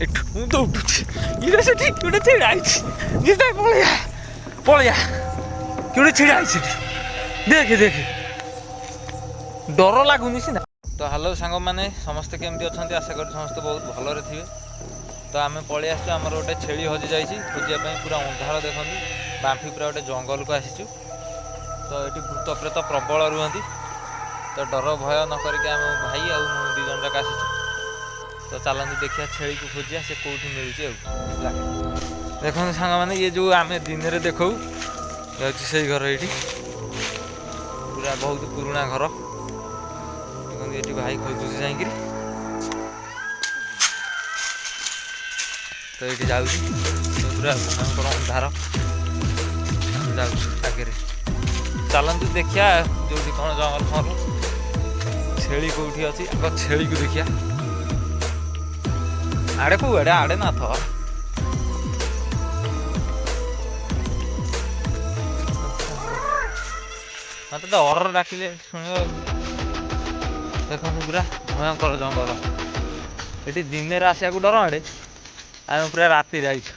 ଏଠୁ ମୁଁ ଦୌଡ଼ୁଛି ଇରେ ସେଠି ଗୋଟେ ଛିଡ଼ା ହେଇଛି ଯିଏ ପଳେଇଆ ପଳେଇଆ କିଏ ଛିଡ଼ା ହେଇଛି ସେଠି ଦେଖେ ଦେଖେ ଡର ଲାଗୁନି ସିନା। ତ ହ୍ୟାଲୋ ସାଙ୍ଗମାନେ ସମସ୍ତେ କେମିତି ଅଛନ୍ତି ଆଶା କରୁ ସମସ୍ତେ ବହୁତ ଭଲରେ ଥିବେ। ତ ଆମେ ପଳେଇ ଆସିଛୁ ଆମର ଗୋଟେ ଛେଳି ହଜିଯାଇଛି ଖୋଜିବା ପାଇଁ ପୁରା ଅନ୍ଧାର ଦେଖନ୍ତୁ ବାମ୍ଫି ପୁରା ଗୋଟେ ଜଙ୍ଗଲକୁ ଆସିଛୁ। ତ ଏଠି ଭୂତ ପ୍ରେତ ପ୍ରବଳ ରୁହନ୍ତି ତ ଡର ଭୟ ନ କରିକି ଆମ ଭାଇ ଆଉ ମୁଁ 2 ଜଣ ଯାକ ଆସିଛୁ। ତ ଚାଲନ୍ତୁ ଦେଖିବା ଛେଳିକୁ ଖୋଜିବା ସେ କେଉଁଠି ମିଳୁଛି ଆଉ ହେଲା। ଦେଖନ୍ତୁ ସାଙ୍ଗମାନେ ଇଏ ଯେଉଁ ଆମେ ଦିନରେ ଦେଖାଉ ହେଉଛି ସେଇ ଘର ଏଇଠି ପୁରା ବହୁତ ପୁରୁଣା ଘର। ଦେଖନ୍ତୁ ଏଠି ଭାଇ ଖୋଜୁଛି ଯାଇକିରି ତ ଏଇଠି ଯାଉଛି ପୁରା ଭୟଙ୍କର ଅନ୍ଧାର ଯାଉଛି ଆଗରେ ଚାଲନ୍ତୁ ଦେଖିବା ଯେଉଁଠି କ'ଣ ଜଙ୍ଗଲ ଫଙ୍ଗଲ ଛେଳି କେଉଁଠି ଅଛି ଆଗ ଛେଳିକୁ ଦେଖିବା। ଆଡ଼େ କୁଆଡ଼େ ଆଡ଼େ ନା ଥ ମୋତେ ତ ଅର୍ଡ଼ର ଡାକିଲେ ଶୁଣିବ। ଦେଖନ୍ତୁ ପୁରା ଭୟଙ୍କର ଜଙ୍ଗଲ ଏଠି ଦିନରେ ଆସିବାକୁ ଡର ମାଡ଼େ ଆମେ ପୁରା ରାତିରେ ଆଇଛୁ।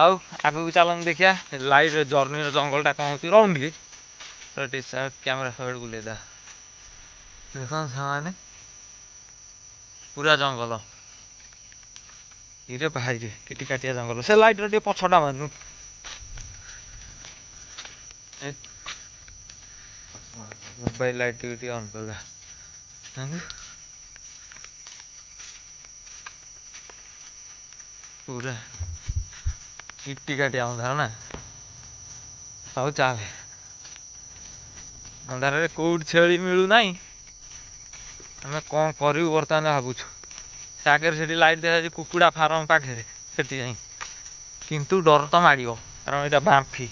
ଆଉ ଆଗକୁ ଚାଲନ୍ତୁ ଦେଖିବା ଲାଇଟ୍ ଜର୍ଣ୍ଣିର ଜଙ୍ଗଲଟା କ'ଣ ହେଉଛି ରହୁନି କି ଟିକେ କ୍ୟାମେରା ସବୁଆଡ଼େ ବୁଲେଇଦେବା। ଦେଖନ୍ତୁ ସାଙ୍ଗମାନେ ପୁରା ଜଙ୍ଗଲ ଇରେ ଭାଇରେ କିଟି କାଟିଆ ଜଙ୍ଗଲ ସେ ଲାଇଟ୍ର ଟିକେ ପଛଟା ମାନୁ ମୋବାଇଲ ଲାଇଟ୍ ଟିକେ ଅନ୍ କଲା ପୁରା କିଟି କାଟିଆ ଅନ୍ଧାର ନା। ହଉ ଚାଲେ ଅନ୍ଧାରରେ କେଉଁଠି ଛେଳି ମିଳୁନାହିଁ ଆମେ କ'ଣ କରିବୁ ବର୍ତ୍ତମାନ ଭାବୁଛୁ। ସେ ଆଗରେ ସେଠି ଲାଇଟ୍ ଦେଖାଯାଉଛି କୁକୁଡ଼ା ଫାର୍ମ ପାଖରେ ସେଠି ଯାଇ କିନ୍ତୁ ଡର ତ ମାଡ଼ିବ କାରଣ ଏଇଟା ବାମ୍ଫି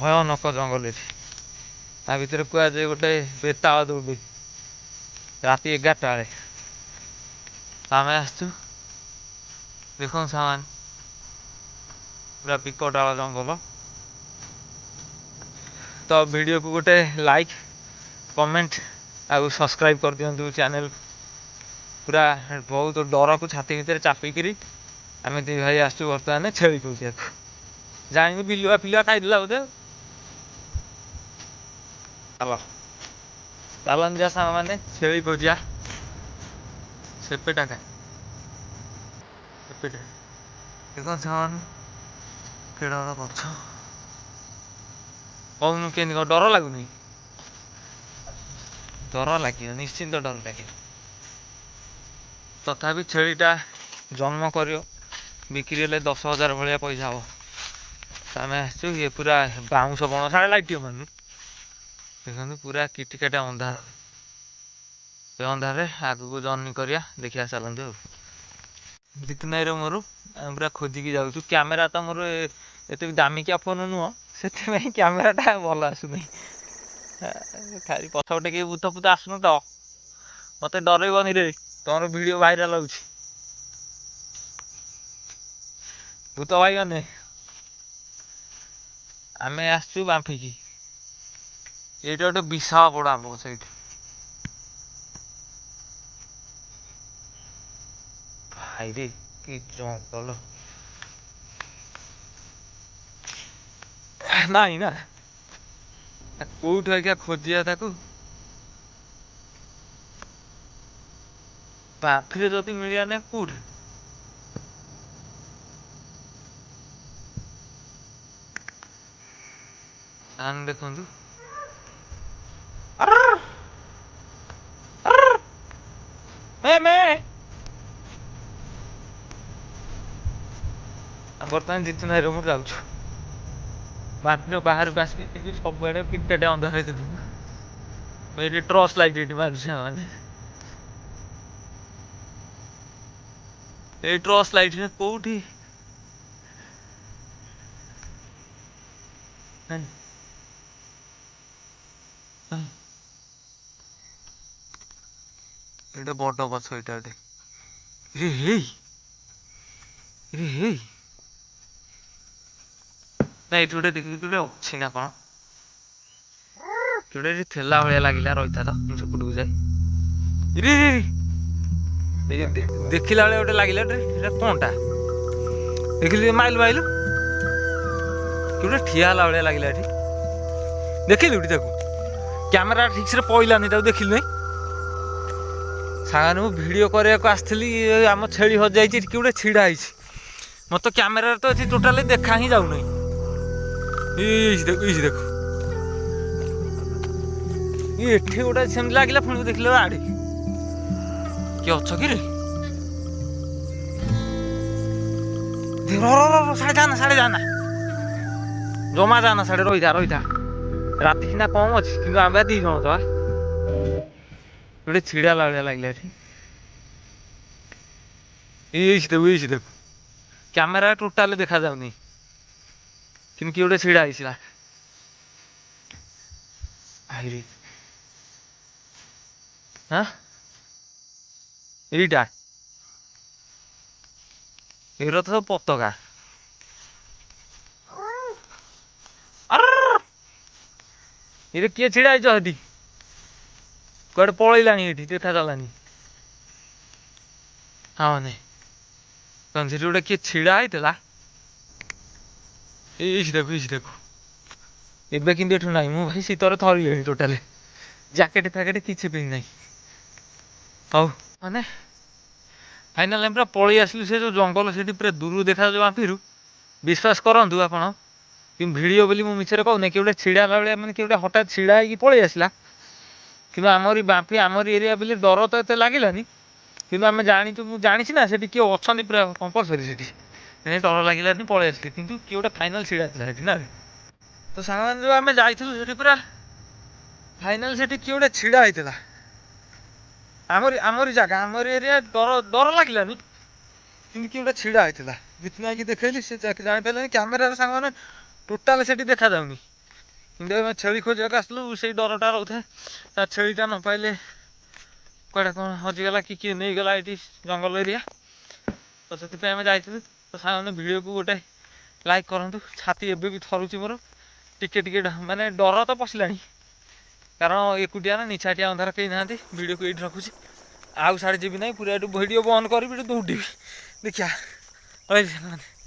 ଭୟାନକ ଜଙ୍ଗଲ ଏଠି ତା ଭିତରେ କୁହାଯାଏ ଗୋଟେ ବେତାଳ ଦୌଡ଼ି ରାତି 11ଟା ବେଳେ ଆମେ ଆସିଛୁ। ଦେଖନ୍ତୁ ସାମାନ ପୁରା ବିକଟାଳ ଜଙ୍ଗଲ। ତ ଭିଡ଼ିଓକୁ ଗୋଟେ ଲାଇକ୍ କମେଣ୍ଟ ଆଉ ସବସ୍କ୍ରାଇବ୍ କରିଦିଅନ୍ତୁ ଚ୍ୟାନେଲ୍। ପୁରା ବହୁତ ଡରକୁ ଛାତି ଭିତରେ ଚାପିକିରି ଆମେ 2 ଭାଇ ଆସିଛୁ ବର୍ତ୍ତମାନ ଛେଳି ଖୋଜିବାକୁ। ଜାଣିବୁ ବିଲୁଆ ଫିଲୁଆ ଖାଇଦେଲା ବୋଧେ ଚାଲ ଚାଲନ୍ତୁ ଯିବା ସାଙ୍ଗମାନେ ଛେଳି ଖୋଜିବା। ସେପେଟା ସେପେଟା ଦେଖନ୍ତୁ ସାଙ୍ଗମାନେ କେଡ଼େ ବଡ଼ ଗଛ କହୁନୁ କେମିତି କ'ଣ ଡର ଲାଗୁନି? ଡର ଲାଗିବ ନିଶ୍ଚିନ୍ତ ଡର ଲାଗିବ। ତଥାପି ଛେଳିଟା ଜନ୍ମ କରିବ ବିକ୍ରି ହେଲେ 10,000 ଭଳିଆ ପଇସା ହେବ। ଆମେ ଆସିଛୁ ଇଏ ପୁରା ବାଉଁଶ ବଣ ସାଡ଼େ ଲାଇଟ୍ ମାରୁନୁ ଦେଖନ୍ତୁ ପୁରା କିଟିକାଟା ଅନ୍ଧାର ସେ ଅନ୍ଧାରରେ ଆଗକୁ ଜର୍ଣ୍ଣି କରିବା ଦେଖିବା ଚାଲନ୍ତୁ ଆଉ। ଦିକୁନାଇର ମୋର ଆମେ ପୁରା ଖୋଜିକି ଯାଉଛୁ। କ୍ୟାମେରା ତ ମୋର ଏତେ ଦାମିକିଆ ଫୋନ୍ ନୁହଁ ସେଥିପାଇଁ କ୍ୟାମେରାଟା ଭଲ ଆସୁନି। ଖାଲି ପଛପଟେ କିଏ ଭୂତ ଫୁତ ଆସୁନ ତ ମୋତେ ଡରେଇବନି ରେ ତମର ଭିଡ଼ିଓ ଭାଇରାଲ୍ ହେଉଛି। ଭୂତ ଭାଇମାନେ ଆମେ ଆସିଛୁ ବାମ୍ଫିକି ଏଇଠି ଗୋଟେ ବିଶାଳ ବଡ଼ ଆମ୍ବ ଗଛ ଏଇଠି ଭାଇରେ କି ଜଙ୍ଗଲ ନାଇଁ ନା କୋଉଠୁ ଆଜ୍ଞା ଖୋଜିବା ତାକୁ ବାମ୍ଫିରେ ଯଦି ମିଳିବା ନାହିଁ କୋଉଠି ଆନ ଦେଖନ୍ତୁ ବର୍ତ୍ତମାନ ଜିତୁ ଭାଇର ମୁଁ ଯାଉଛୁ ବାମ୍ଫିର ବାହାରକୁ ଆସିକି ସବୁଆଡ଼େ ପିଟାଟେ ଅନ୍ଧାର ହେଇଥିଲୁ ଏଇଠି ଟ୍ରଚ୍ ଲାଇଟ୍ ଏଇଠି ମାରୁଛି ମାନେ ଏଇ ଟ୍ରଚ୍ ଲାଇଟ୍ରେ କୋଉଠି ଏଇଟା ବଡ଼ ଗଛ ଏଇଟା ଗୋଟେ ନା ଏଇଠି ଗୋଟେ ଦେଖିଲି ଗୋଟେ ଅଛି ନା କ'ଣ ଗୋଟେ ଏଠି ଥିଲା ଭଳିଆ ଲାଗିଲା ରହିଥା ତ ମୁଁ ସେପଟକୁ ଯାଏ ଦେଖିଲା ବେଳେ ଗୋଟେ ଲାଗିଲା ଏଇଟା କ'ଣଟା ଦେଖିଲି ମାଇଲୁ ମାଇଲୁ କି ଗୋଟେ ଠିଆ ହେଲା ଭଳିଆ ଲାଗିଲା ଏଠି ଦେଖିଲୁ ଏଠି ତାକୁ କ୍ୟାମେରା ଠିକ୍ସରେ ପଇଲାନି ତାକୁ ଦେଖିଲୁ ନାହିଁ ସାଙ୍ଗମାନେ ମୁଁ ଭିଡ଼ିଓ କରିବାକୁ ଆସିଥିଲି ଆମ ଛେଳି ହଜିଯାଇଛି କି ଗୋଟେ ଛିଡ଼ା ହେଇଛି ମୋତେ କ୍ୟାମେରାରେ ତ ଏଠି ଟୋଟାଲି ଦେଖା ହିଁ ଯାଉନାହିଁ ଏଇଛି ଦେଖୁ ଏଠି ଗୋଟେ ସେମିତି ଲାଗିଲା ପୁଣି ଦେଖିଲେ ଆଡ଼େ କିଏ ଅଛ କି ରେ ସାଡ଼େ ଯାନା ସାଡ଼େ ଯାନା ଜମା ଯାନା ସାଡ଼େ ରହିଥା ରାତି ସିନା କମ୍ ଅଛି କିନ୍ତୁ ଆମେ 2 ଜଣ ତ ଗୋଟେ ଛିଡ଼ା ଭଳିଆ ଲାଗିଲା ଏଠି ଏଇଛି ଦେଖୁ କ୍ୟାମେରା ଟୋଟାଲି ଦେଖାଯାଉନି କିନ୍ତୁ କିଏ ଗୋଟେ ଛିଡ଼ା ହେଇଥିଲା ଆଇରେ ହଁ ଏଇଟା ଏଇଟା ତ ପତାକା ଏଇଟା କିଏ ଛିଡ଼ା ହେଇଛ ସେଠି କୁଆଡ଼େ ପଳେଇଲାଣି ଏଠି ଦେଖାଗଲାନି ହଁ ନେ କ'ଣ ସେଠି ଗୋଟେ କିଏ ଛିଡ଼ା ହେଇଥିଲା ଏଇଛି ଦେଖୁ ଏବେ କିନ୍ତୁ ଏଠୁ ନାହିଁ ମୁଁ ଭାଇ ଶୀତରେ ଥରିଲିଣି ଟୋଟାଲି ଜ୍ୟାକେଟ୍ ଫ୍ୟାକେଟ୍ କିଛି ପିନ୍ଧି ନାହିଁ ହଉ ମାନେ ଫାଇନାଲ୍ ଆମେ ପୁରା ପଳେଇ ଆସିଲୁ ସେ ଯେଉଁ ଜଙ୍ଗଲ ସେଠି ପୁରା ଦୂରରୁ ଦେଖାଯାଉ ଆମ୍ପିରୁ ବିଶ୍ୱାସ କରନ୍ତୁ ଆପଣ କିନ୍ତୁ ଭିଡ଼ିଓ ବୋଲି ମୁଁ ମିଛରେ କହୁନି କିଏ ଗୋଟେ ଛିଡ଼ା ହେଲା ଭଳିଆ ମାନେ କିଏ ଗୋଟେ ହଠାତ୍ ଛିଡ଼ା ହେଇକି ପଳେଇ ଆସିଲା କିନ୍ତୁ ଆମରି ବାମ୍ପି ଆମରି ଏରିଆ ବୋଲି ଡର ତ ଏତେ ଲାଗିଲାନି କିନ୍ତୁ ଆମେ ଜାଣିଛୁ ମୁଁ ଜାଣିଛି ନା ସେଠି କିଏ ଅଛନ୍ତି ପୁରା କମ୍ପଲସରି ସେଠି ଡର ଲାଗିଲାନି ପଳେଇ ଆସିଲି କିନ୍ତୁ କିଏ ଗୋଟେ ଫାଇନାଲ୍ ଛିଡ଼ା ହେଇଥିଲା ସେଠି ନା ତ ସାଙ୍ଗମାନେ ଯେଉଁ ଆମେ ଯାଇଥିଲୁ ସେଠି ପୁରା ଫାଇନାଲ୍ ସେଠି କିଏ ଗୋଟେ ଛିଡ଼ା ହେଇଥିଲା ଆମରି ଜାଗା ଆମରି ଏରିଆ ଡର ଲାଗିଲାନି କିନ୍ତୁ କିଏ ଗୋଟେ ଛିଡ଼ା ହେଇଥିଲା ଯେଥିପାଇଁ ଦେଖେଇଲି ସେ ଜାଣିପାରିଲାନି କ୍ୟାମେରାରେ ସାଙ୍ଗମାନେ ଟୋଟାଲ୍ ସେଠି ଦେଖାଯାଉନି କିନ୍ତୁ ଆମେ ଛେଳି ଖୋଜିବାକୁ ଆସିଲୁ ସେଇ ଡରଟା ରହୁଥାଏ ତା ଛେଳିଟା ନ ପାଇଲେ କୁଆଡ଼େ କ'ଣ ହଜିଗଲା କି କିଏ ନେଇଗଲା ଏଠି ଜଙ୍ଗଲ ଏରିଆ ତ ସେଥିପାଇଁ ଆମେ ଯାଇଥିଲୁ ତ ସାଙ୍ଗମାନେ ଭିଡ଼ିଓକୁ ଗୋଟେ ଲାଇକ୍ କରନ୍ତୁ ଛାତି ଏବେ ବି ଥରୁଛି ମୋର ଟିକେ ମାନେ ଡର ତ ପଶିଲାଣି କାରଣ ଏକୁଟିଆ ନା ନିଛାଟିଆ ଅନ୍ଧାର କେହି ନାହାନ୍ତି ଭିଡ଼ିଓକୁ ଏଇଠି ରଖୁଛି ଆଉ ସାଡ଼େ ଯିବି ନାହିଁ ପୁରା ଏଠୁ ଭିଡ଼ିଓ ବନ୍ଦ କରିବି ଏଠୁ ଦୌଡ଼ିବି ଦେଖିବା ରହିଲି।